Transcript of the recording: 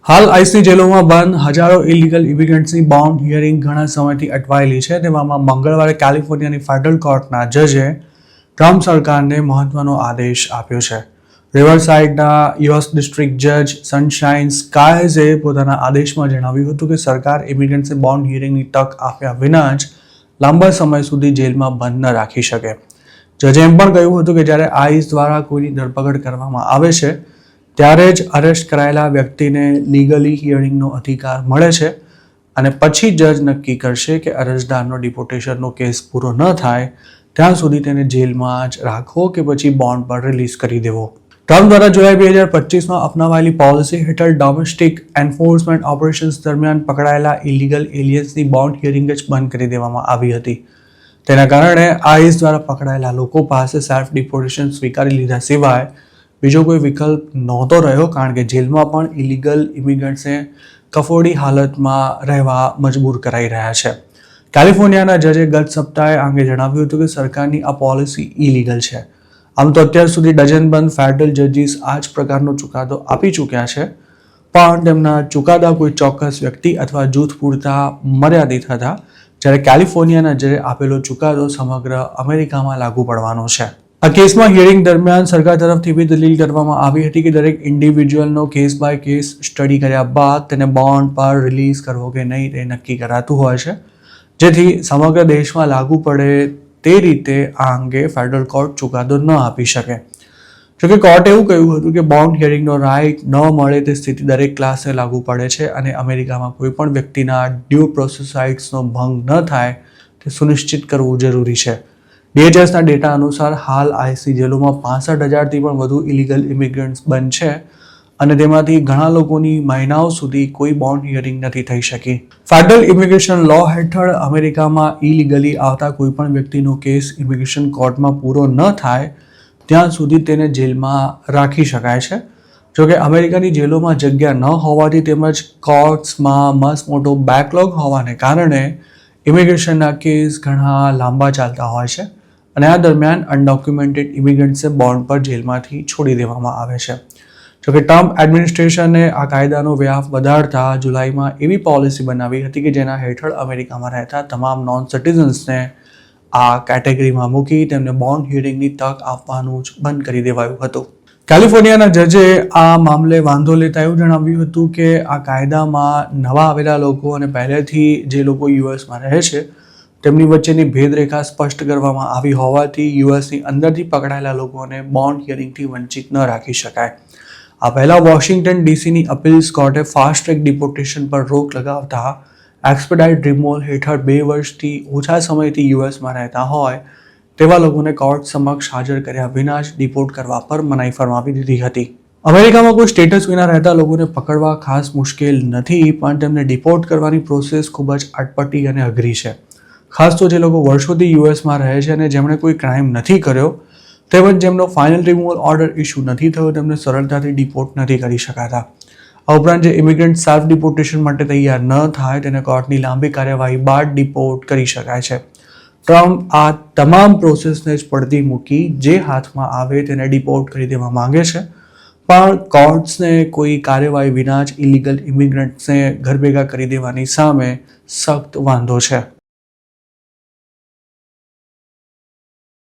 હાલ આઈસની જેલોમાં બંધ હજારો ઇલીગલ ઇમિગ્રન્ટ્સની બોન્ડ હિયરિંગ ઘણા સમયથી અટવાયેલી છે. તેવામાં મંગળવારે કેલિફોર્નિયાની ફેડરલ કોર્ટના જજે ટ્રમ્પ સરકારને મહત્વનો આદેશ આપ્યો છે. રિવરસાઇડના યુએસ ડિસ્ટ્રિક્ટ જજ સનશાઇન સ્કાયઝે પોતાના આદેશમાં જણાવ્યું હતું કે સરકાર ઇમિગ્રન્ટ્સને બોન્ડ હિયરિંગની તક આપ્યા વિના જ લાંબા સમય સુધી જેલમાં બંધ ન રાખી શકે. જજે એમ પણ કહ્યું હતું કે જ્યારે આઈસ દ્વારા કોઈની ધરપકડ કરવામાં આવે છે ત્યારે જ અરેસ્ટ કરાયેલા વ્યક્તિને લીગલી હિયરિંગનો અધિકાર મળે છે અને પછી જજ નક્કી કરશે કે અરજદારનો ડિપોર્ટેશનનો કેસ પૂરો ન થાય ત્યાં સુધી તેને જેલમાં જ રાખવો કે પછી બોન્ડ પર રિલીઝ કરી દેવો. ટ્રમ્પ દ્વારા જુલાઈ 2025માં અપનાવાયેલી પોલિસી હેઠળ ડોમેસ્ટિક એન્ફોર્સમેન્ટ ઓપરેશન્સ દરમિયાન પકડાયેલા ઇલીગલ એલિયન્સની બોન્ડ હિયરિંગ જ બંધ કરી દેવામાં આવી હતી. તેના કારણે આઈસ દ્વારા પકડાયેલા લોકો પાસે સેલ્ફ ડિપોર્ટેશન સ્વીકારી લીધા સિવાય બીજો કોઈ વિકલ્પ નહોતો રહ્યો, કારણ કે જેલમાં પણ ઇલીગલ ઇમિગ્રન્ટ્સને કફોડી હાલતમાં રહેવા મજબૂર કરાઈ રહ્યા છે. કેલિફોર્નિયાના જજે ગત સપ્તાહે આ અંગે જણાવ્યું હતું કે સરકારની આ પોલિસી ઇલીગલ છે. આમ તો અત્યાર સુધી ડઝનબંધ ફેડરલ જજીસ આ જ પ્રકારનો ચુકાદો આપી ચૂક્યા છે, પણ તેમના ચુકાદા કોઈ ચોક્કસ વ્યક્તિ અથવા જૂથ પૂરતા મર્યાદિત હતા, જ્યારે કેલિફોર્નિયાના જજે આપેલો ચુકાદો સમગ્ર અમેરિકામાં લાગુ પડવાનો છે. આ કેસમાં હિયરિંગ દરમિયાન સરકાર તરફથી એવી દલીલ કરવામાં આવી હતી કે દરેક ઇન્ડિવિજ્યુઅલનો કેસ બાય કેસ સ્ટડી કર્યા બાદ તેને બોન્ડ પર રિલીઝ કરવો કે નહીં તે નક્કી કરાતું હોય છે, જેથી સમગ્ર દેશમાં લાગુ પડે તે રીતે આ અંગે ફેડરલ કોર્ટ ચુકાદો ન આપી શકે. જોકે કોર્ટે એવું કહ્યું હતું કે બોન્ડ હિયરિંગનો રાઇટ ન મળે તે સ્થિતિ દરેક ક્લાસને લાગુ પડે છે અને અમેરિકામાં કોઈ પણ વ્યક્તિના ડ્યુ પ્રોસેસ રાઇટ્સનો ભંગ ન થાય તે સુનિશ્ચિત કરવું જરૂરી છે. DHSના ડેટા અનુસાર હાલ આઈસી જેલોમાં 65,000થી પણ વધુ ઇલીગલ ઇમિગ્રન્ટ્સ બંધ છે અને તેમાંથી ઘણા લોકોની મહિનાઓ સુધી કોઈ બોન્ડ હિયરિંગ નથી થઈ શકી. ફેડરલ ઇમિગ્રેશન લો હેઠળ અમેરિકામાં ઇલીગલી આવતા કોઈ પણ વ્યક્તિનો કેસ ઇમિગ્રેશન કોર્ટમાં પૂરો ન થાય ત્યાં સુધી તેને જેલમાં રાખી શકાય છે. જોકે અમેરિકાની જેલોમાં જગ્યા ન હોવાથી તેમજ કોર્ટ્સમાં મસ્ત મોટો બેકલોગ હોવાને કારણે ઇમિગ્રેશનના કેસ ઘણા લાંબા ચાલતા હોય છે અને આ દરમિયાન અનડોક્યુમેન્ટેડ ઇમિગ્રન્ટ્સને બોન્ડ પર જેલમાંથી છોડી દેવામાં આવે છે. જોકે ટ્રમ્પ એડમિનિસ્ટ્રેશને આ કાયદાનો વ્યાપ વધારતા જુલાઈમાં એવી પોલિસી બનાવી હતી કે જેના હેઠળ અમેરિકામાં રહેતા તમામ નોન સિટીઝન્સને આ કેટેગરીમાં મૂકી તેમને બોન્ડ હિયરિંગની તક આપવાનું જ બંધ કરી દેવાયું હતું. કેલિફોર્નિયાના જજે આ મામલે વાંધો લેતા એવું જણાવ્યું હતું કે આ કાયદામાં નવા આવેલા લોકો અને પહેલેથી જે લોકો યુએસમાં રહે છે તેમની વચ્ચેની ભેદરેખા સ્પષ્ટ કરવામાં આવી હોવાથી યુએસની અંદરથી પકડાયેલા લોકોને બોન્ડ હિયરિંગથી વંચિત ન રાખી શકાય. આ પહેલાં વોશિંગ્ટન ડીસીની અપીલ્સ કોર્ટે ફાસ્ટ ટ્રેક ડિપોર્ટેશન પર રોક લગાવતા એક્સપેડાઇટ રિમૂવલ હેઠળ 2 વર્ષથી ઓછા સમયથી યુએસમાં રહેતા હોય તેવા લોકોને કોર્ટ સમક્ષ હાજર કર્યા વિના જ ડિપોર્ટ કરવા પર મનાઈ ફરમાવી દીધી હતી. અમેરિકામાં કોઈ સ્ટેટસ વિના રહેતા લોકોને પકડવા ખાસ મુશ્કેલ નથી, પણ તેમને ડિપોર્ટ કરવાની પ્રોસેસ ખૂબ જ અટપટી અને અઘરી છે. ખાસ તો જે લોકો વર્ષોથી યુએસમાં રહે છે અને જેમણે કોઈ ક્રાઇમ નથી કર્યો તેમજ જેમનો ફાઇનલ રિમૂવલ ઓર્ડર ઇસ્યુ નથી થયો તેમને સરળતાથી ડિપોર્ટ નથી કરી શકાતા. આ ઉપરાંત જે ઇમિગ્રન્ટ સેલ્ફ ડિપોર્ટેશન માટે તૈયાર ન થાય તેને કોર્ટની લાંબી કાર્યવાહી બાદ ડિપોર્ટ કરી શકાય છે. ટ્રમ્પ આ તમામ પ્રોસેસને જ પડતી મૂકી જે હાથમાં આવે તેને ડિપોર્ટ કરી દેવા માંગે છે, પણ કોર્ટ્સને કોઈ કાર્યવાહી વિના જ ઇલીગલ ઇમિગ્રન્ટ્સને ઘર ભેગા કરી દેવાની સામે સખ્ત વાંધો છે.